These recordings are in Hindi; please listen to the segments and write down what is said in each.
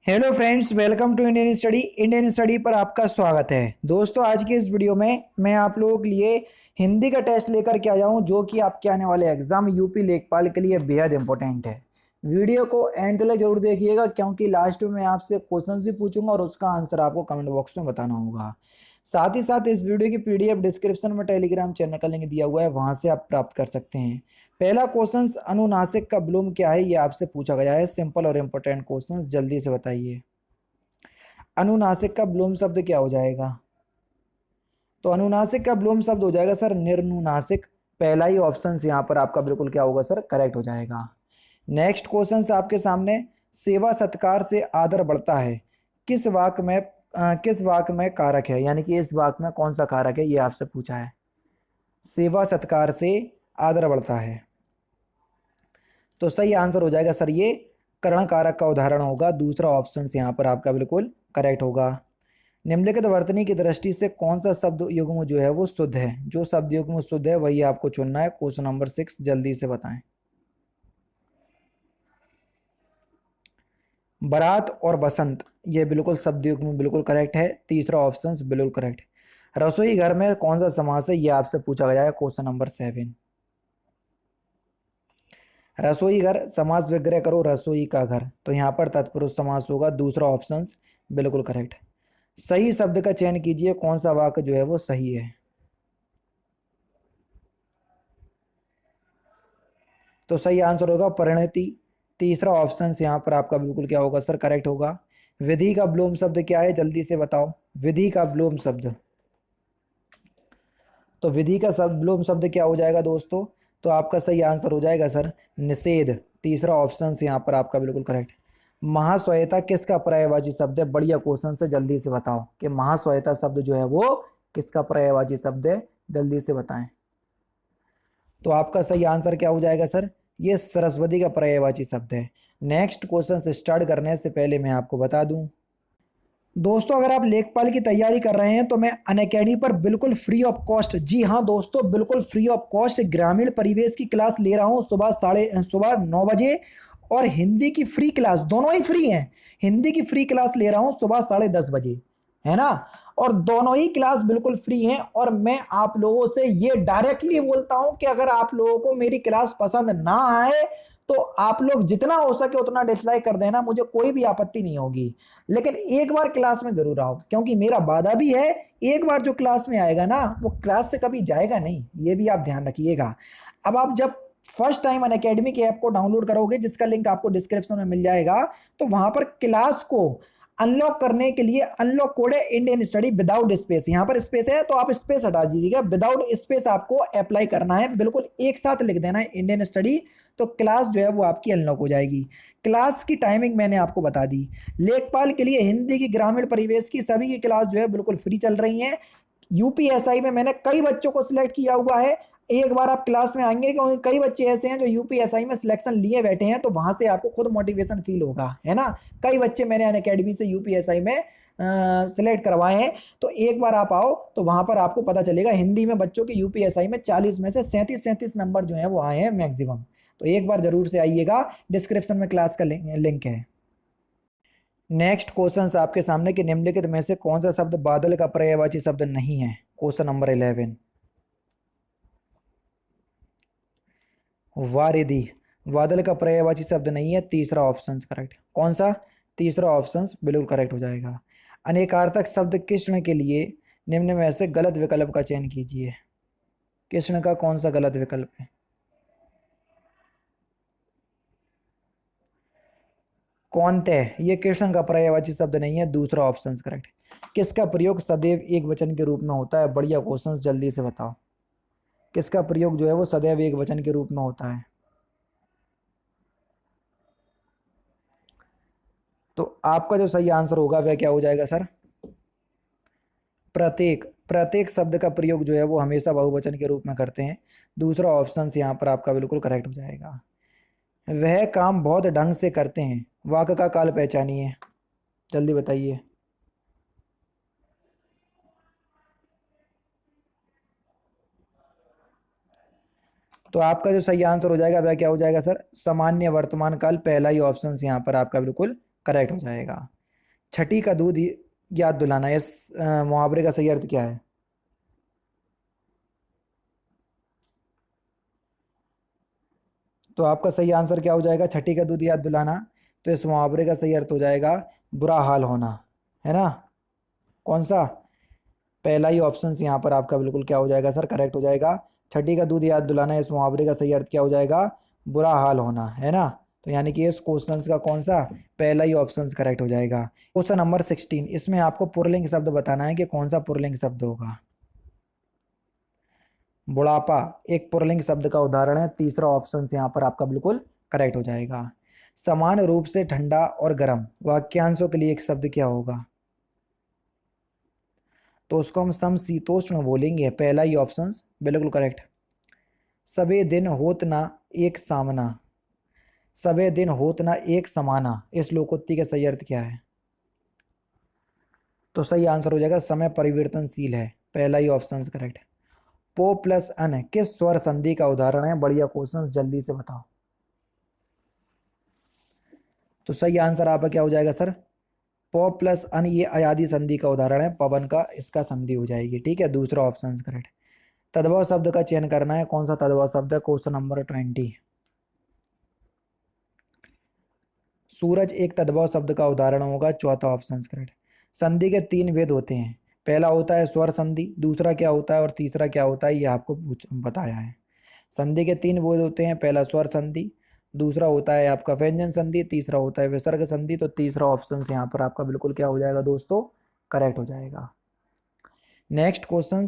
Hello friends, welcome to Indian study पर आपका स्वागत है। दोस्तों, आज की इस वीडियो में मैं आप लोगों के लिए हिंदी का टेस्ट लेकर के आया हूं, जो कि आपके आने वाले एग्जाम यूपी लेखपाल के लिए बेहद इंपॉर्टेंट है। वीडियो को एंड तक जरूर देखिएगा, क्योंकि लास्ट में मैं आपसे क्वेश्चन भी पूछूंगा और उसका आंसर आपको कमेंट बॉक्स में बताना होगा। साथ ही साथ इस वीडियो की पीडीएफ डिस्क्रिप्शन में टेलीग्राम चैनल का लिंक दिया हुआ है, वहां से आप प्राप्त कर सकते हैं। पहला क्वेश्चन, अनुनासिक का विलोम क्या है, ये आपसे पूछा गया है। सिंपल और इम्पोर्टेंट क्वेश्चन, जल्दी से बताइए। अनुनासिक का विलोम शब्द क्या हो जाएगा? तो अनुनासिक का विलोम शब्द हो जाएगा सर निर्नुनासिक। पहला ही ऑप्शन यहाँ पर आपका बिल्कुल क्या होगा सर, करेक्ट हो जाएगा। नेक्स्ट क्वेश्चन आपके सामने, सेवा सत्कार से आदर बढ़ता है, किस वाक्य में कारक है, यानी कि इस वाक्य में कौन सा कारक है, ये आपसे पूछा है। सेवा सत्कार से आदर बढ़ता है, तो सही आंसर हो जाएगा सर ये कर्ण कारक का उदाहरण होगा। दूसरा ऑप्शन यहाँ पर आपका बिल्कुल करेक्ट होगा। निम्नलिखित वर्तनी की दृष्टि से कौन सा शब्द युग्म जो है वो शुद्ध है? जो शब्द युग्म शुद्ध है वही आपको चुनना है। क्वेश्चन नंबर 6, जल्दी से बताएं। बारात और बसंत, ये बिल्कुल शब्द युग्म बिल्कुल करेक्ट है। तीसरा ऑप्शन बिल्कुल करेक्ट। रसोई घर में कौन सा समास है, ये आपसे पूछा गया है। क्वेश्चन नंबर 7, रसोई घर, समास विग्रह करो रसोई का घर, तो यहाँ पर तत्पुरुष समास होगा। दूसरा ऑप्शन बिल्कुल करेक्ट। सही शब्द का चयन कीजिए, कौन सा वाक्य जो है वो सही है? तो सही आंसर होगा परिणति। तीसरा ऑप्शन यहाँ पर आपका बिल्कुल क्या होगा सर, करेक्ट होगा। विधि का विलोम शब्द क्या है, जल्दी से बताओ। विधि का विलोम शब्द, तो विधि का सब विलोम शब्द क्या हो जाएगा दोस्तों? तो आपका सही आंसर हो जाएगा सर निषेध। तीसरा ऑप्शन यहाँ पर आपका बिल्कुल करेक्ट। महाश्वेता किसका पर्यायवाची शब्द है? बढ़िया क्वेश्चन से, जल्दी से बताओ कि महाश्वेता शब्द जो है वो किसका पर्यायवाची शब्द है, जल्दी से बताएं। तो आपका सही आंसर क्या हो जाएगा सर, ये सरस्वती का पर्यायवाची शब्द है। नेक्स्ट क्वेश्चन से स्टार्ट करने से पहले मैं आपको बता दूं दोस्तों, अगर आप लेखपाल की तैयारी कर रहे हैं तो मैं अनअकैडमी पर बिल्कुल फ्री ऑफ कॉस्ट, जी हाँ दोस्तों, बिल्कुल फ्री ऑफ कॉस्ट ग्रामीण परिवेश की क्लास ले रहा हूं सुबह 9 बजे, और हिंदी की फ्री क्लास, दोनों ही फ्री हैं। हिंदी की फ्री क्लास ले रहा हूं सुबह 10:30 बजे, है ना। और दोनों ही क्लास बिल्कुल फ्री हैं। और मैं आप लोगों से ये डायरेक्टली बोलता हूं कि अगर आप लोगों को मेरी क्लास पसंद ना आए तो आप लोग जितना हो सके उतना डिसलाइक कर देना, मुझे कोई भी आपत्ति नहीं होगी। लेकिन एक बार क्लास में जरूर आओ, क्योंकि मेरा वादा भी है, एक बार जो क्लास में आएगा ना वो क्लास से कभी जाएगा नहीं, ये भी आप ध्यान रखिएगा। अब आप जब फर्स्ट टाइम अनअकैडमी के ऐप को डाउनलोड करोगे, जिसका लिंक आपको डिस्क्रिप्शन में मिल जाएगा, तो वहां पर क्लास को अनलॉक करने के लिए अनलॉक कोड है इंडियन स्टडी विदाउट स्पेस। यहां पर स्पेस है तो आप स्पेस हटा दीजिएगा, विदाउट स्पेस आपको अप्लाई करना है, बिल्कुल एक साथ लिख देना है इंडियन स्टडी, तो क्लास जो है वो आपकी अनलॉक हो जाएगी। क्लास की टाइमिंग मैंने आपको बता दी। लेखपाल के लिए हिंदी की ग्रामीण परिवेश की सभी की क्लास जो है बिल्कुल फ्री चल रही है। यूपीएसआई में मैंने कई बच्चों को सिलेक्ट किया हुआ है। एक बार आप क्लास में आएंगे, क्योंकि कई बच्चे ऐसे हैं जो यूपीएसआई में सिलेक्शन लिए बैठे हैं, तो वहां से आपको खुद मोटिवेशन फील होगा, है ना। कई बच्चे मैंने अनअकैडमी से यूपीएसआई में सिलेक्ट करवाए हैं। तो एक बार आप आओ तो वहां पर आपको पता चलेगा। हिंदी में बच्चों के यूपीएसआई में 40 में से 37 नंबर जो है वो आए हैं मैक्सिमम। तो एक बार जरूर से आइएगा, डिस्क्रिप्शन में क्लास का लिंक है। नेक्स्ट क्वेश्चन आपके सामने कि निम्नलिखित में से कौन सा शब्द बादल का पर्यायवाची शब्द नहीं है? क्वेश्चन नंबर 11, वारिधि बादल का पर्यायवाची शब्द नहीं है। तीसरा ऑप्शन करेक्ट। कौन सा? तीसरा ऑप्शन बिल्कुल करेक्ट हो जाएगा। अनेकार्थक शब्द कृष्ण के लिए निम्न में से गलत विकल्प का चयन कीजिए। कृष्ण का कौन सा गलत विकल्प है? कौनते, ये कृष्ण का पर्यायवाची शब्द नहीं है। दूसरा ऑप्शन करेक्ट। किसका प्रयोग सदैव एक वचन के रूप में होता है? बढ़िया क्वेश्चन, जल्दी से बताओ। किसका प्रयोग जो है वो सदैव एक वचन के रूप में होता है? तो आपका जो सही आंसर होगा वह क्या हो जाएगा सर? प्रत्येक। प्रत्येक शब्द का प्रयोग जो है वो हमेशा बहुवचन के रूप में करते हैं। दूसरा ऑप्शन यहाँ पर आपका बिल्कुल करेक्ट हो जाएगा। वह काम बहुत ढंग से करते हैं, वाक्य का काल पहचानिए, जल्दी बताइए। तो आपका जो सही आंसर हो जाएगा वह क्या हो जाएगा सर? सामान्य वर्तमान काल। पहला ही ऑप्शन यहाँ पर आपका बिल्कुल करेक्ट हो जाएगा। छठी का दूध याद दिलाना, इस मुहावरे का सही अर्थ क्या है? तो आपका सही आंसर क्या हो जाएगा? छठी का दूध याद दिलाना। तो इस मुहावरे का सही अर्थ हो जाएगा बुरा हाल होना, है ना? कौन सा? पहला ही ऑप्शन यहाँ पर आपका बिल्कुल क्या हो जाएगा सर? करेक्ट हो जाएगा। छठी का दूध याद दिलाना, इस मुहावरे का सही अर्थ क्या हो जाएगा? बुरा हाल होना, है ना? तो यानी कि इस क्वेश्चन का कौन सा? पहला ही ऑप्शन करेक्ट हो जाएगा। क्वेश्चन नंबर 16, इसमें आपको पुल्लिंग शब्द बताना है कि कौन सा पुल्लिंग शब्द होगा। बुढ़ापा एक पुल्लिंग शब्द का उदाहरण है, तीसरा ऑप्शन यहाँ पर आपका बिल्कुल करेक्ट हो जाएगा। समान रूप से ठंडा और गर्म वाक्यांशों के लिए एक शब्द क्या होगा? तो उसको हम समशीतोष्ण बोलेंगे, पहला ही ऑप्शन बिल्कुल करेक्ट। सबे दिन होत ना एक सामना, सबे दिन होत ना एक समाना, इस लोकोक्ति का सही अर्थ क्या है? तो सही आंसर हो जाएगा समय परिवर्तनशील है, पहला ही ऑप्शन करेक्ट। पो प्लस अन किस स्वर संधि का उदाहरण है? बढ़िया क्वेश्चन, जल्दी से बताओ। तो सही आंसर आपका क्या हो जाएगा सर? पो प्लस अन, ये अयादी संधि का उदाहरण है, पवन का इसका संधि हो जाएगी, ठीक है, दूसरा ऑप्शन करेक्ट। तद्भव शब्द का चयन करना है, कौन सा तद्भव शब्द है? Question number 20। सूरज एक तद्भव शब्द का उदाहरण होगा, चौथा ऑप्शन करेक्ट। संधि के तीन भेद होते हैं, पहला होता है स्वर संधि, दूसरा क्या होता है और तीसरा क्या होता है, ये आपको बताया है। संधि के तीन भेद होते हैं, पहला स्वर संधि, दूसरा होता है आपका व्यंजन संधि, तीसरा होता है विसर्ग संधि। तो तीसरा ऑप्शन यहाँ पर आपका बिल्कुल क्या हो जाएगा दोस्तों? करेक्ट हो जाएगा। नेक्स्ट क्वेश्चन,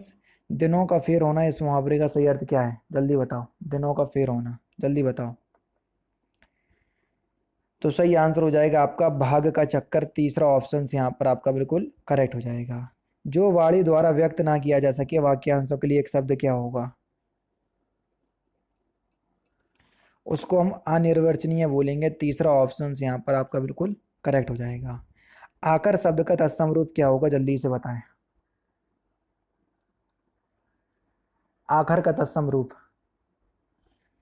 दिनों का फेर होना, इस मुहावरे का सही अर्थ क्या है? जल्दी बताओ, दिनों का फेर होना, जल्दी बताओ। तो सही आंसर हो जाएगा आपका भाग का चक्कर, तीसरा ऑप्शन यहाँ पर आपका बिल्कुल करेक्ट हो जाएगा। जो वाणी द्वारा व्यक्त ना किया जा सके वाक्यांशों के लिए एक शब्द क्या होगा? उसको हम अनिर्वचनीय बोलेंगे, तीसरा ऑप्शन यहाँ पर आपका बिल्कुल करेक्ट हो जाएगा। आकर शब्द का तत्सम रूप क्या होगा? जल्दी से बताएं। आखर का तत्सम रूप,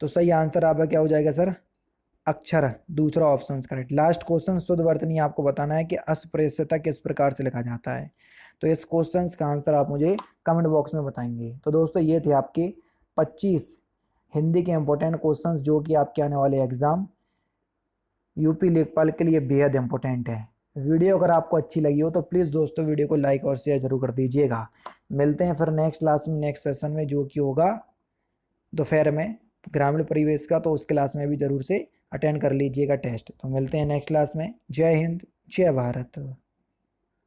तो सही आंसर आपका क्या हो जाएगा सर? अक्षर, दूसरा ऑप्शन करेक्ट। लास्ट क्वेश्चन, शुद्ध वर्तनी आपको बताना है कि अस्पृश्यता किस प्रकार से लिखा जाता है। तो इस क्वेश्चन का आंसर आप मुझे कमेंट बॉक्स में बताएंगे। तो दोस्तों ये थे आपके 25 हिंदी के इंपॉर्टेंट क्वेश्चंस जो कि आपके आने वाले एग्जाम यूपी लेखपाल के लिए बेहद इंपॉर्टेंट है। वीडियो अगर आपको अच्छी लगी हो तो प्लीज़ दोस्तों वीडियो को लाइक और शेयर जरूर कर दीजिएगा। मिलते हैं फिर नेक्स्ट क्लास में, नेक्स्ट सेशन में, जो कि होगा दोपहर में ग्रामीण परिवेश का। तो उस क्लास में भी ज़रूर से अटेंड कर लीजिएगा टेस्ट। तो मिलते हैं नेक्स्ट क्लास में। जय हिंद, जय भारत।